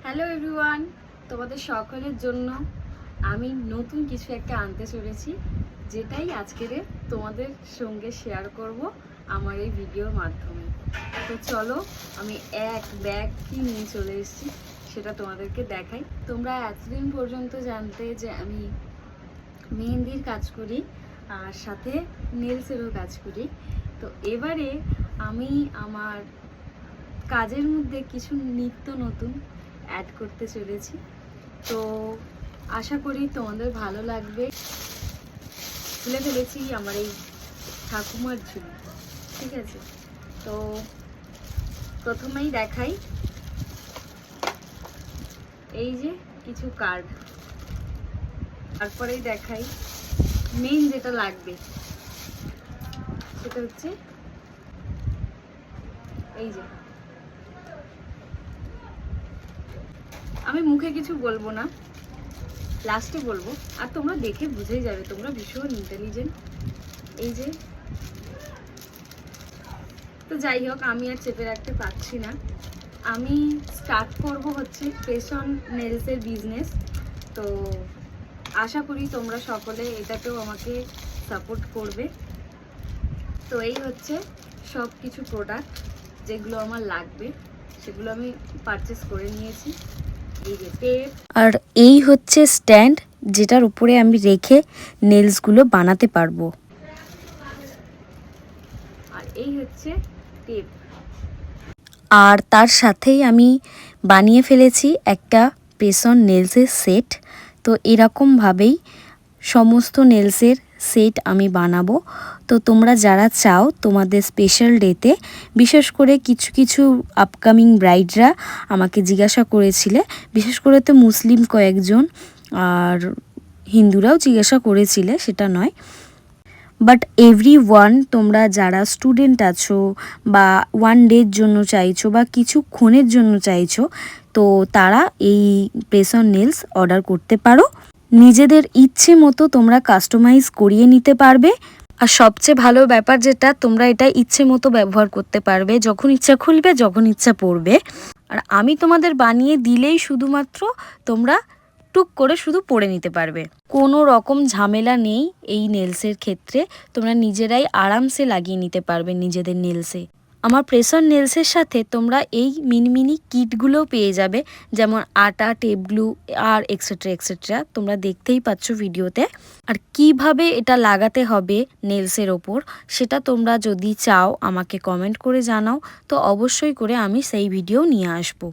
Hello everyone, তোমাদের সকলের জন্য আমি নতুন কিছু একটা আনতে চলেছি, যেটাই আজকের তোমাদের সঙ্গে শেয়ার করব আমার এই ভিডিওর মাধ্যমে। তো চলো, আমি এক ব্যাগ কি নিয়ে চলে এসেছি সেটা তোমাদেরকে দেখাই। তোমরা এতদিন পর্যন্ত জানতে যে আমি মেহেন্দির কাজ করি আর সাথে নেলসেরও কাজ করি। তো এবারে আমি আমার কাজের মধ্যে কিছু নিত্য নতুন অ্যাড করতে চলেছি। তো আশা করি তোমাদের ভালো লাগবে। খুলে ফেলেছি আমার এই ঠাকুমার ঝুলি, ঠিক আছে? তো প্রথমেই দেখাই এই যে কিছু কার্ড, তারপরেই দেখাই মেইন যেটা লাগবে, সেটা হচ্ছে এই যে। আমি মুখে কিছু বলবো না, লাস্টে বলবো, আর তোমরা দেখে বুঝেই যাবে, তোমরা ভীষণ ইন্টেলিজেন্ট। এই যে, তো যাই হোক, আমি আর চেপে রাখতে পারছি না। আমি স্টার্ট করব হচ্ছে প্রেস অন নেলসের বিজনেস। তো আশা করি তোমরা সকলে এটাতেও আমাকে সাপোর্ট করবে। তো এই হচ্ছে সব কিছু প্রোডাক্ট যেগুলো আমার লাগবে, সেগুলো আমি পারচেস করে নিয়েছি। এই যে টেপ, আর এই হচ্ছে স্ট্যান্ড, যেটার উপরে আমি রেখে নেলসগুলো বানাতে পারবো। আর এই হচ্ছে টেপ। আর তার সাথেই আমি বানিয়ে ফেলেছি একটা প্রেস অন নেলসের সেট। তো এরকমভাবেই সমস্ত নেলসের সেট আমি বানাবো। তো তোমরা যারা চাও তোমাদের স্পেশাল ডেতে, বিশেষ করে কিছু কিছু আপকামিং ব্রাইডরা আমাকে জিজ্ঞাসা করেছিলে, বিশেষ করে তো মুসলিম কয়েকজন, আর হিন্দুরাও জিজ্ঞাসা করেছিলে, সেটা নয়, বাট এভরিওয়ান, তোমরা যারা স্টুডেন্ট আছো বা ওয়ান ডের জন্য চাইছো বা কিছুক্ষণের জন্য চাইছো, তো তারা এই প্রেস অন নেলস অর্ডার করতে পারো। নিজেদের ইচ্ছে মতো তোমরা কাস্টমাইজ করিয়ে নিতে পারবে। আর সবচেয়ে ভালো ব্যাপার যেটা, তোমরা এটা ইচ্ছে মতো ব্যবহার করতে পারবে, যখন ইচ্ছা খুলবে, যখন ইচ্ছা পড়বে। আর আমি তোমাদের বানিয়ে দিলেই শুধুমাত্র তোমরা টুক করে শুধু পরে নিতে পারবে। কোনো রকম ঝামেলা নেই এই নেলসের ক্ষেত্রে, তোমরা নিজেরাই আরামসে লাগিয়ে নিতে পারবে নিজেদের নেলসে। আমার প্রেস অন নেলসের সাথে তোমরা এই মিনি মিনি কিটগুলোও পেয়ে যাবে, যেমন আটা, টেপ গ্লু আর এক্সেট্রা এক্সেট্রা। তোমরা দেখতেই পাচ্ছ ভিডিওতে। আর কিভাবে এটা লাগাতে হবে নেলসের ওপর, সেটা তোমরা যদি চাও আমাকে কমেন্ট করে জানাও, তো অবশ্যই করে আমি সেই ভিডিও নিয়ে আসবো।